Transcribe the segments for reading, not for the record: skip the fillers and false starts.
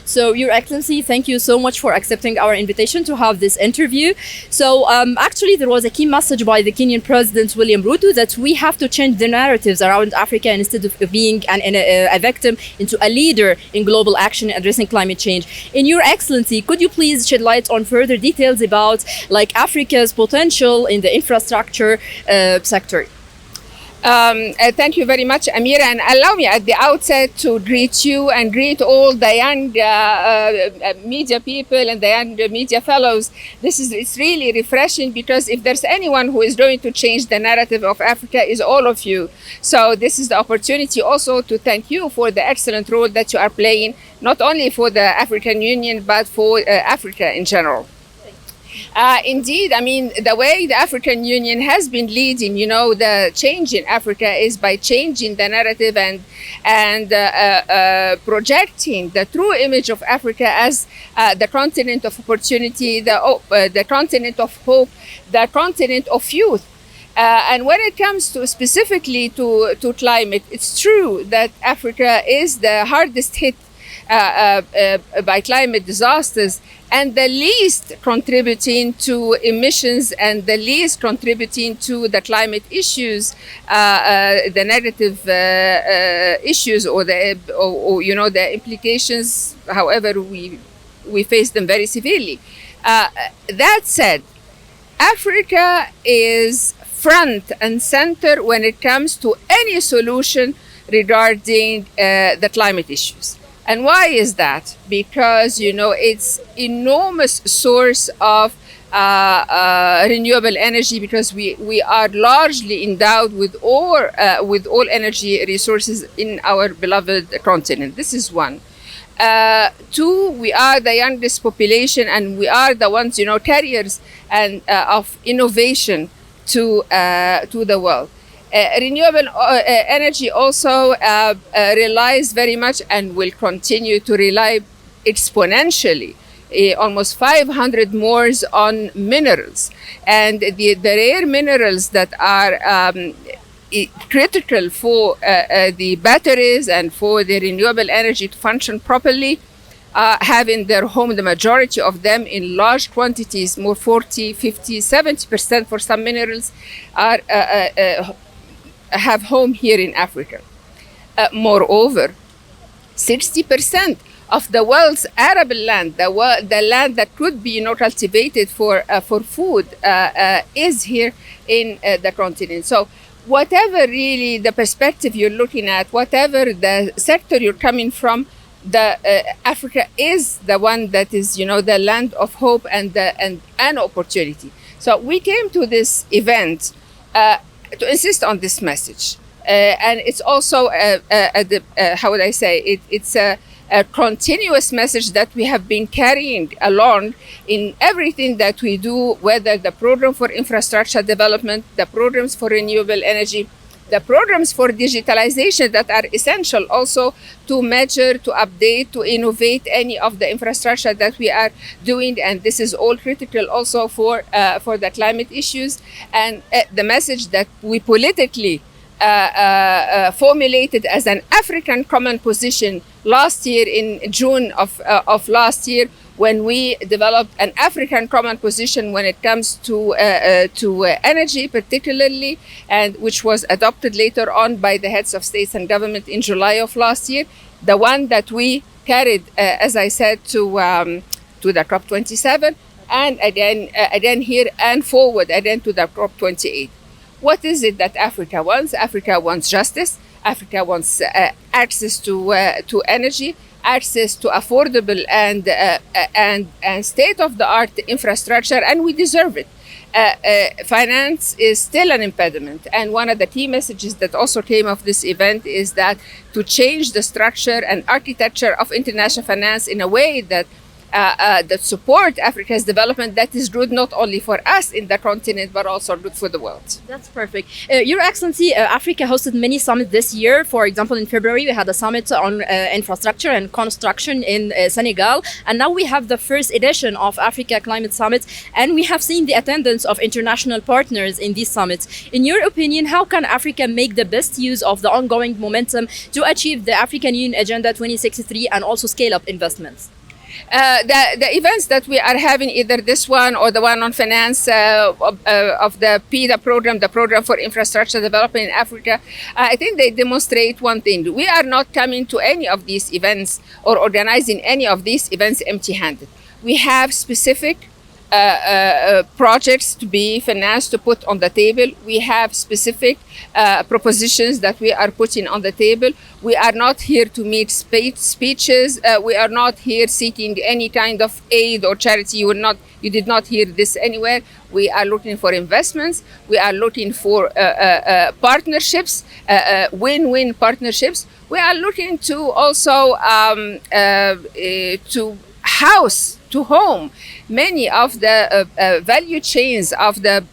So, Your Excellency, thank you so much for accepting our invitation to have this interview. So, actually, there was a key message by the Kenyan President William Ruto that we have to change the narratives around Africa, and instead of being a victim, into a leader in global action addressing climate change. In Your Excellency, could you please shed light on further details about like Africa's potential in the infrastructure sector? Thank you very much, Amira, and allow me at the outset to greet you and greet all the young media people and the young media fellows. It's really refreshing, because if there's anyone who is going to change the narrative of Africa, is all of you. So this is the opportunity also to thank you for the excellent role that you are playing, not only for the African Union, but for Africa in general. Indeed, I mean, the way the African Union has been leading, the change in Africa is by changing the narrative and projecting the true image of Africa as the continent of opportunity, the continent of hope, the continent of youth. And when it comes to specifically to climate, it's true that Africa is the hardest hit by climate disasters, and the least contributing to emissions and the least contributing to the climate issues, the negative issues or the implications. However, we face them very severely. That said, Africa is front and center when it comes to any solution regarding the climate issues. And why is that? Because, it's enormous source of renewable energy, because we are largely endowed with all energy resources in our beloved continent. This is one. Two, we are the youngest population, and we are the ones, carriers and of innovation to the world. Renewable energy also relies very much and will continue to rely exponentially, almost 500 more on minerals. And the rare minerals that are critical for the batteries and for the renewable energy to function properly, having their home, the majority of them in large quantities, more 40, 50, 70% for some minerals are have home here in Africa. Moreover, 60% of the world's arable land, the land that could be cultivated for food, is here in the continent. So whatever really the perspective you're looking at, whatever the sector you're coming from, Africa is the one that is the land of hope and opportunity. So we came to this event to insist on this message, and it's also how would I say it's a continuous message that we have been carrying along in everything that we do, whether the program for infrastructure development, the programs for renewable energy, the programs for digitalization that are essential also to measure, to update, to innovate any of the infrastructure that we are doing. And this is all critical also for the climate issues. And the message that we politically formulated as an African common position last year in June of last year, when we developed an African common position when it comes to energy particularly, and which was adopted later on by the heads of states and government in July of last year, the one that we carried, as I said, to the COP27, and again here and forward again to the COP28. What is it that Africa wants? Africa wants justice. Africa wants access to energy, access to affordable and state-of-the-art infrastructure, and we deserve it. Finance is still an impediment, and one of the key messages that also came of this event is that to change the structure and architecture of international finance in a way that support Africa's development, that is good not only for us in the continent, but also good for the world. That's perfect. Your Excellency, Africa hosted many summits this year. For example, in February, we had a summit on infrastructure and construction in Senegal. And now we have the first edition of Africa Climate Summit. And we have seen the attendance of international partners in these summits. In your opinion, how can Africa make the best use of the ongoing momentum to achieve the African Union Agenda 2063 and also scale up investments? The events that we are having, either this one or the one on finance of the PIDA program, the Program for Infrastructure Development in Africa, I think they demonstrate one thing. We are not coming to any of these events or organizing any of these events empty-handed. We have specific projects to be financed to put on the table. We have specific propositions that we are putting on the table. We are not here to make speeches. We are not here seeking any kind of aid or charity. You did not hear this anywhere. We are looking for investments. We are looking for partnerships, win-win partnerships. We are looking to also to home many of the value chains of the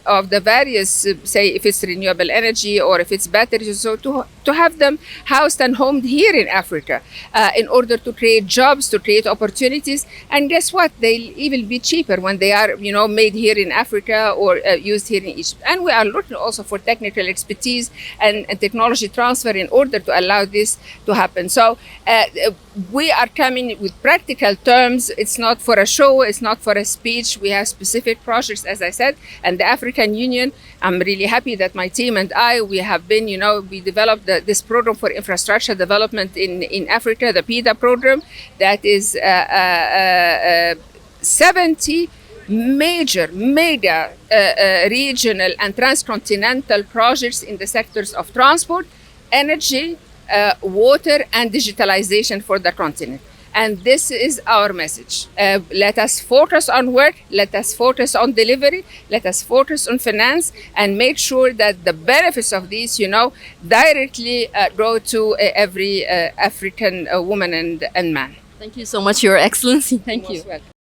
various, say, if it's renewable energy or if it's batteries, so to have them housed and homed here in Africa, in order to create jobs, to create opportunities. And guess what? They'll even be cheaper when they are, made here in Africa or used here in Egypt. And we are looking also for technical expertise and technology transfer in order to allow this to happen. So we are coming with practical terms. It's not for a show. It's not for a speech. We have specific projects, as I said, and the African Union. I'm really happy that my team and we have been, we developed this program for infrastructure development in Africa, the PIDA program, that is 70 major, mega regional and transcontinental projects in the sectors of transport, energy, water, and digitalization for the continent. And this is our message. Let us focus on work, let us focus on delivery, let us focus on finance, and make sure that the benefits of these, directly go to every African woman and man. Thank you so much, Your Excellency. Thank you. Most welcome.